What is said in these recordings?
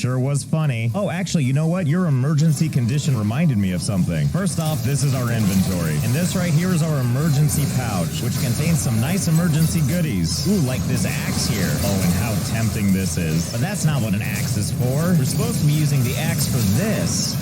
sure was funny. Oh, actually, you know what? Your emergency condition reminded me of something. First off, this is our inventory. And this right here is our emergency pouch, which contains some nice emergency goodies. Ooh, like this axe here. Oh, and how tempting this is. But that's not what an axe is for. We're supposed to be using the axe for this.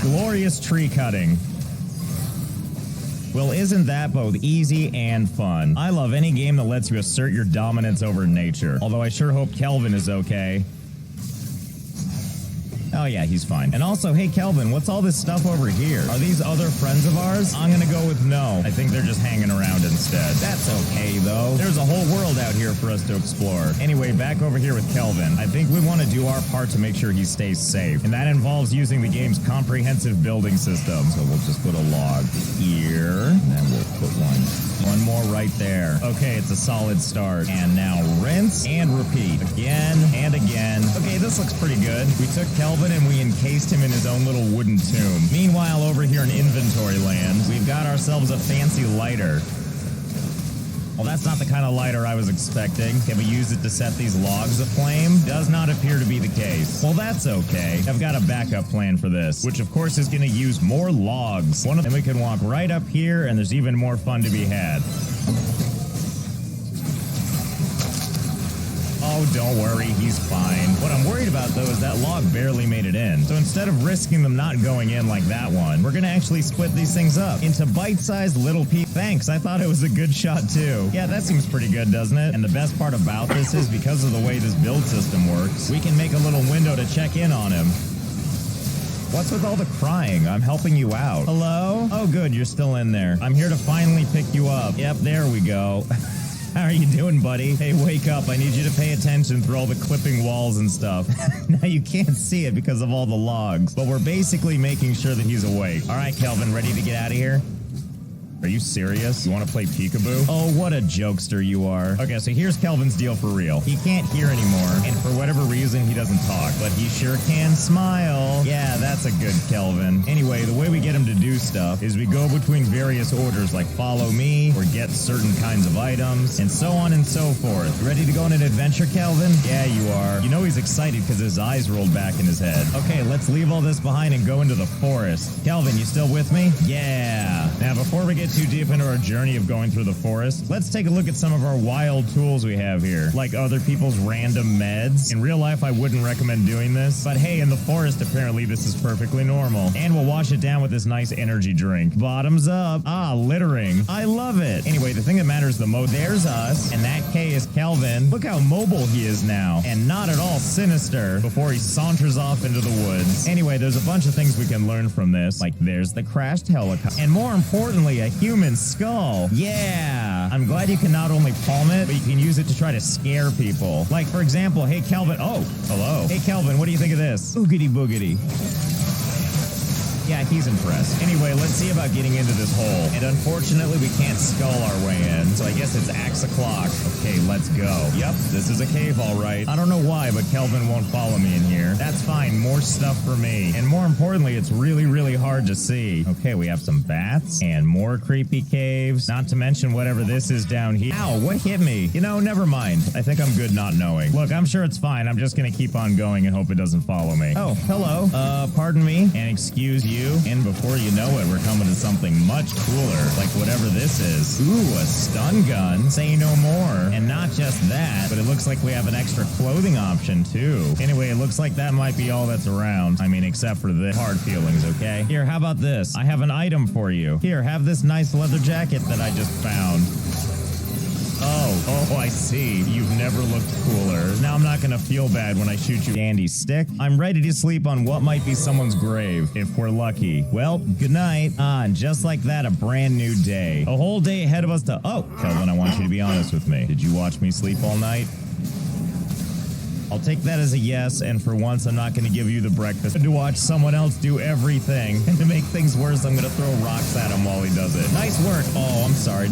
Glorious tree cutting. Well, isn't that both easy and fun? I love any game that lets you assert your dominance over nature. Although I sure hope Kelvin is okay. Oh yeah, he's fine. And also, hey Kelvin, what's all this stuff over here? Are these other friends of ours? I'm gonna go with no. I think they're just hanging around instead. That's okay though. There's a whole world out here for us to explore. Anyway, back over here with Kelvin. I think we want to do our part to make sure he stays safe. And that involves using the game's comprehensive building system. So we'll just put a log here. And then we'll put one more right there. Okay, it's a solid start. And now rinse and repeat. Again and again. Okay, this looks pretty good. We took Kelvin and we encased him in his own little wooden tomb. Meanwhile, over here in inventory land, we've got ourselves a fancy lighter. Well, that's not the kind of lighter I was expecting. Can we use it to set these logs aflame? Does not appear to be the case. Well, that's okay. I've got a backup plan for this, which of course is going to use more logs. One of them we can walk right up here, and there's even more fun to be had. Oh, don't worry, he's fine. What I'm worried about, though, is that log barely made it in. So instead of risking them not going in like that one, we're gonna actually split these things up into bite-sized little pieces. Thanks, I thought it was a good shot, too. Yeah, that seems pretty good, doesn't it? And the best part about this is because of the way this build system works, we can make a little window to check in on him. What's with all the crying? I'm helping you out. Hello? Oh, good, you're still in there. I'm here to finally pick you up. Yep, there we go. How are you doing, buddy? Hey, wake up. I need you to pay attention through all the clipping walls and stuff. Now, you can't see it because of all the logs, but we're basically making sure that he's awake. All right, Kelvin, ready to get out of here? Are you serious? You want to play peekaboo? Oh, what a jokester you are. Okay, so here's Kelvin's deal for real. He can't hear anymore, and for whatever reason, he doesn't talk, but he sure can smile. Yeah, that's a good Kelvin. Anyway, the way we get him to do stuff is we go between various orders like follow me, or get certain kinds of items, and so on and so forth. Ready to go on an adventure, Kelvin? Yeah, you are. You know he's excited because his eyes rolled back in his head. Okay, let's leave all this behind and go into the forest. Kelvin, you still with me? Yeah. Now, before we get too deep into our journey of going through the forest, let's take a look at some of our wild tools we have here, like other people's random meds. In real life, I wouldn't recommend doing this, but hey, in the forest, apparently this is perfectly normal. And we'll wash it down with this nice energy drink. Bottoms up. Ah, littering. I love it. Anyway, the thing that matters the most, there's us, and that K is Kelvin. Look how mobile he is now, and not at all sinister before he saunters off into the woods. Anyway, there's a bunch of things we can learn from this, like there's the crashed helicopter, and more importantly, a human skull. Yeah. I'm glad you can not only palm it, but you can use it to try to scare people. Like, for example, hey, Kelvin. Oh, hello. Hey, Kelvin, what do you think of this? Oogity boogity. Yeah, he's impressed. Anyway, let's see about getting into this hole. And unfortunately, we can't skull our way in, so I guess it's axe o'clock. Okay, let's go. Yep, this is a cave, all right. I don't know why, but Kelvin won't follow me in here. That's fine, more stuff for me. And more importantly, it's really, really hard to see. Okay, we have some bats and more creepy caves, not to mention whatever this is down here. Ow, what hit me? You know, never mind. I think I'm good not knowing. Look, I'm sure it's fine. I'm just gonna keep on going and hope it doesn't follow me. Oh, hello. Pardon me, and excuse you. And before you know it, we're coming to something much cooler, like whatever this is. Ooh, a stun gun. Say no more. And not just that, but it looks like we have an extra clothing option, too. Anyway, it looks like that might be all that's around. I mean, except for the hard feelings, okay? Here, how about this? I have an item for you. Here, have this nice leather jacket that I just found. Oh, I see. You've never looked cooler. Now I'm not gonna feel bad when I shoot you candy stick. I'm ready to sleep on what might be someone's grave, if we're lucky. Well, good night. Ah, and just like that, a brand new day. A whole day ahead of us to— Oh, Kelvin, I want you to be honest with me. Did you watch me sleep all night? I'll take that as a yes, and for once, I'm not going to give you the breakfast to watch someone else do everything. And to make things worse, I'm going to throw rocks at him while he does it. Nice work. Oh, I'm sorry.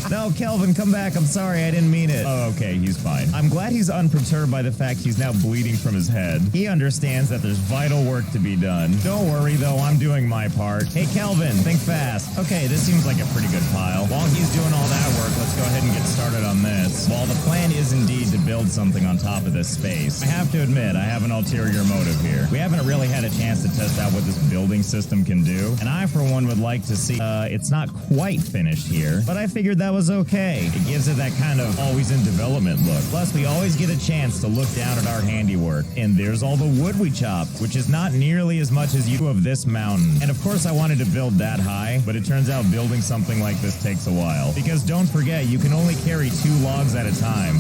No, Kelvin, come back. I'm sorry, I didn't mean it. Oh, okay, he's fine. I'm glad he's unperturbed by the fact he's now bleeding from his head. He understands that there's vital work to be done. Don't worry, though, I'm doing my part. Hey, Kelvin, think fast. Okay, this seems like a pretty good pile. While he's doing all that work, let's go ahead and get started on this. While the plan is indeed to build something on top of this space, I have to admit, I have an ulterior motive here. We haven't really had a chance to test out what this building system can do, and I, for one, would like to see, it's not quite finished here, but I figured that was okay. It gives it that kind of always in development look. Plus, we always get a chance to look down at our handiwork, and there's all the wood we chopped, which is not nearly as much as you do of this mountain. And of course, I wanted to build that high, but it turns out building something like this takes a while. Because don't forget, you can only carry 2 logs at a time.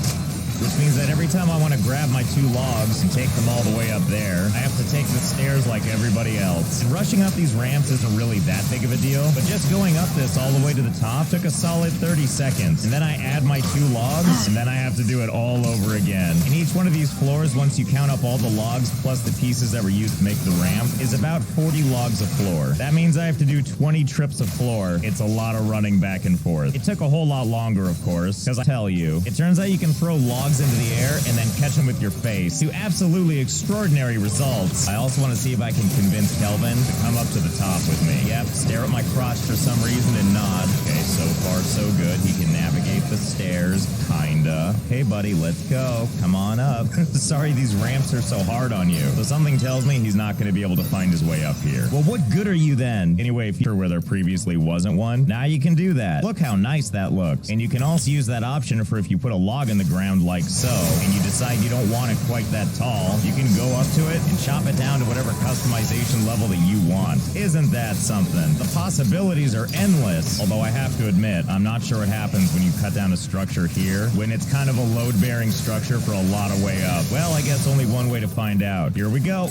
Which means that every time I want to grab my 2 logs and take them all the way up there, I have to take the stairs like everybody else. And rushing up these ramps isn't really that big of a deal, but just going up this all the way to the top took a solid 30 seconds. And then I add my 2 logs, and then I have to do it all over again. And each one of these floors, once you count up all the logs plus the pieces that were used to make the ramp, is about 40 logs a floor. That means I have to do 20 trips of floor. It's a lot of running back and forth. It took a whole lot longer, of course, because I tell you, it turns out you can throw logs into the air and then catch them with your face to absolutely extraordinary results. I also want to see if I can convince Kelvin to come up to the top with me. Yep, stare at my crotch for some reason and nod. Okay, so far so good. He can navigate the stairs, kinda. Okay, buddy, let's go. Come on up. Sorry these ramps are so hard on you. So something tells me he's not going to be able to find his way up here. Well, what good are you then? Anyway, if you're where there previously wasn't one, now you can do that. Look how nice that looks. And you can also use that option for if you put a log in the ground like so, and you decide you don't want it quite that tall, you can go up to it and chop it down to whatever customization level that you want. Isn't that something? The possibilities are endless, although I have to admit, I'm not sure what happens when you cut down a structure here, when it's kind of a load-bearing structure for a lot of way up. Well, I guess only one way to find out. Here we go.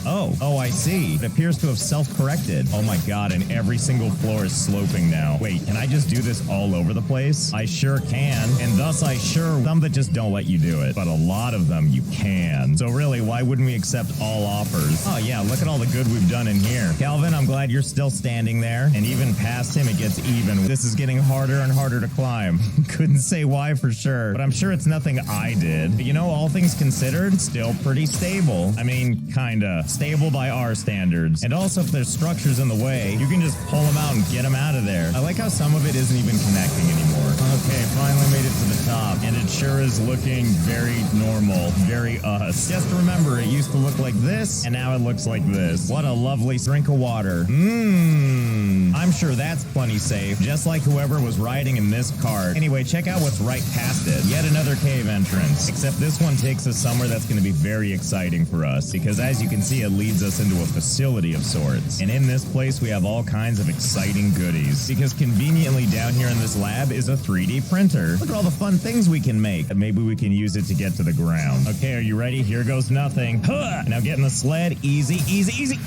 Oh, I see. It appears to have self-corrected. Oh my god, and every single floor is sloping now. Wait, can I just do this all over the place? I sure can, and thus I sure some that just don't let you do it, but a lot of them you can. So really, why wouldn't we accept all offers? Oh yeah, look at all the good we've done in here. Calvin, I'm glad you're still standing there, and even past him it gets even. This is getting harder and harder to climb. Couldn't say why for sure, but I'm sure it's nothing I did. But you know, all things considered, still pretty stable. I mean, kinda. Stable by our standards. And also, if there's structures in the way, you can just pull them out and get them out of there. I like how some of it isn't even connecting anymore. Okay, finally made it to the top, and it sure is looking very normal, very us. Just remember, it used to look like this, and now it looks like this. What a lovely drink of water. I'm sure that's plenty safe, just like whoever was riding in this cart. Anyway, check out what's right past it. Yet another cave entrance. Except this one takes us somewhere that's going to be very exciting for us, because as you can see, it leads us into a facility of sorts. And in this place, we have all kinds of exciting goodies, because conveniently down here in this lab is a 3D printer. Look at all the fun things we can make. Maybe we can use it to get to the ground. Okay, are you ready? Here goes nothing. Huh! Now get in the sled. Easy, easy, easy.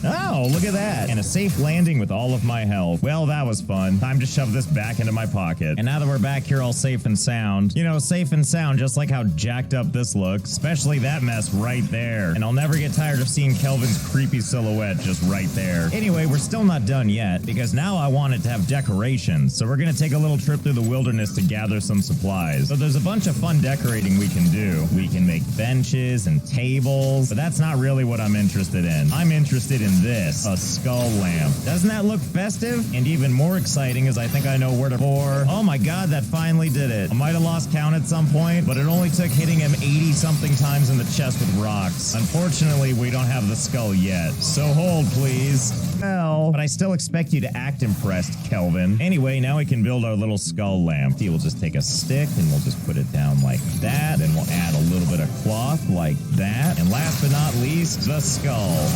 Oh, look at that. And a safe landing with all of my health. Well, that was fun. Time to shove this back into my pocket. And now that we're back here all safe and sound, you know, safe and sound, just like how jacked up this looks, especially that mess right there. And I'll never get tired of seeing Kelvin's creepy silhouette just right there. Anyway, we're still not done yet, because now I want it to have decorations. So we're gonna take a little trip through the wilderness to gather some supplies. So there's a bunch of fun decorating we can do. We can make benches and tables, but that's not really what I'm interested in. I'm interested in this, a skull lamp. Doesn't that look festive? And even more exciting is I think I know where to pour. Oh my god, that finally did it. I might have lost count at some point, but it only took hitting him 80-something times in the chest with rocks. Unfortunately, we don't have the skull yet. So hold, please. Well, but I still expect you to act impressed, Kelvin. Anyway, now we can build our little skull lamp. We'll just take a stick and we'll just put it down like that. Then we'll add a little bit of cloth like that. And last but not least, the skull.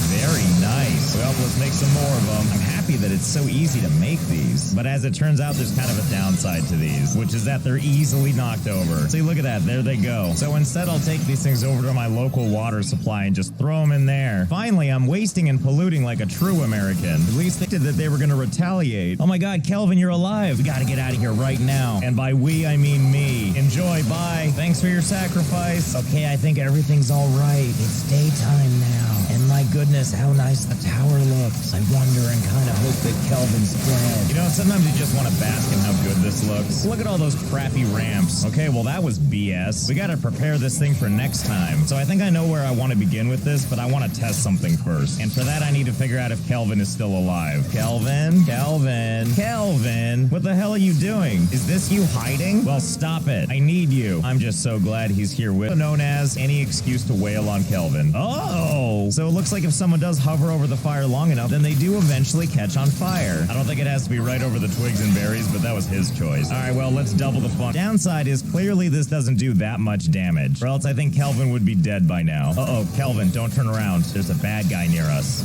Very nice. Well, let's make some more of them. I'm happy that it's so easy to make these. But as it turns out, there's kind of a downside to these, which is that they're easily knocked over. See, look at that. There they go. So instead, I'll take these things over to my local water supply and just throw them in there. Finally, I'm wasting and polluting like a true American. At least they did that they were going to retaliate. Oh my god, Kelvin, you're alive. We got to get out of here right now. And by we, I mean me. Enjoy. Bye. Thanks for your sacrifice. Okay, I think everything's all right. It's daytime now. And my goodness, how nice the tower looks. I wonder and kind of hope that Kelvin's dead. You know, sometimes you just want to bask in how good this looks. Look at all those crappy ramps. Okay, well, that was BS. We got to prepare this thing for next time. So I think I know where I want to begin with this, but I want to test something first. And for that, I need to figure out if Kelvin is still alive. Kelvin? Kelvin? Kelvin? What the hell are you doing? Is this you hiding? Well, stop it. I need you. I'm just so glad he's here with known as any excuse to wail on Kelvin. Oh! So it looks like if someone does hover over the fire long enough, then they do eventually catch on fire. I don't think it has to be right over the twigs and berries, but that was his choice. Alright, well, let's double the fun. Downside is clearly this doesn't do that much damage, or else I think Kelvin would be dead by now. Uh-oh, Kelvin, don't turn around. There's a bad guy near us.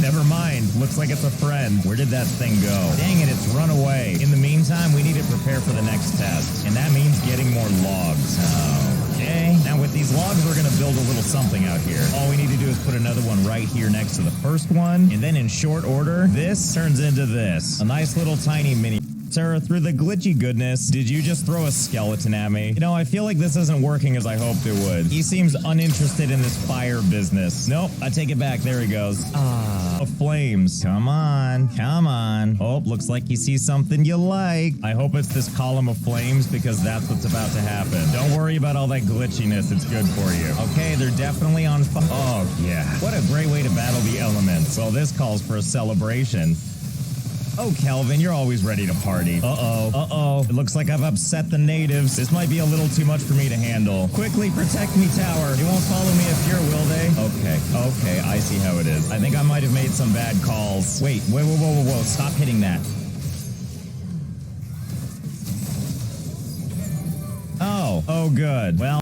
Never mind. Looks like it's a friend. Where did that thing go? Dang it, it's run away. In the meantime, we need to prepare for the next test, and that means getting more logs. Okay. Now with these logs, we're going to build a little something out here. All we need to do is put another one right here next to the first one, and then in short order, this turns into this. A nice little tiny mini... Sarah, through the glitchy goodness, did you just throw a skeleton at me? You know, I feel like this isn't working as I hoped it would. He seems uninterested in this fire business. Nope, I take it back. There he goes. Of flames. Come on. Come on. Oh, looks like you see something you like. I hope it's this column of flames because that's what's about to happen. Don't worry about all that glitchiness. It's good for you. Okay, they're definitely on fire. Oh, yeah. What a great way to battle the elements. Well, this calls for a celebration. Oh, Kelvin, you're always ready to party. Uh-oh. Uh-oh. It looks like I've upset the natives. This might be a little too much for me to handle. Quickly, protect me, tower. They won't follow me up here, will they? Okay. Okay, I see how it is. I think I might have made some bad calls. Wait. Whoa. Stop hitting that. Oh, good. Well,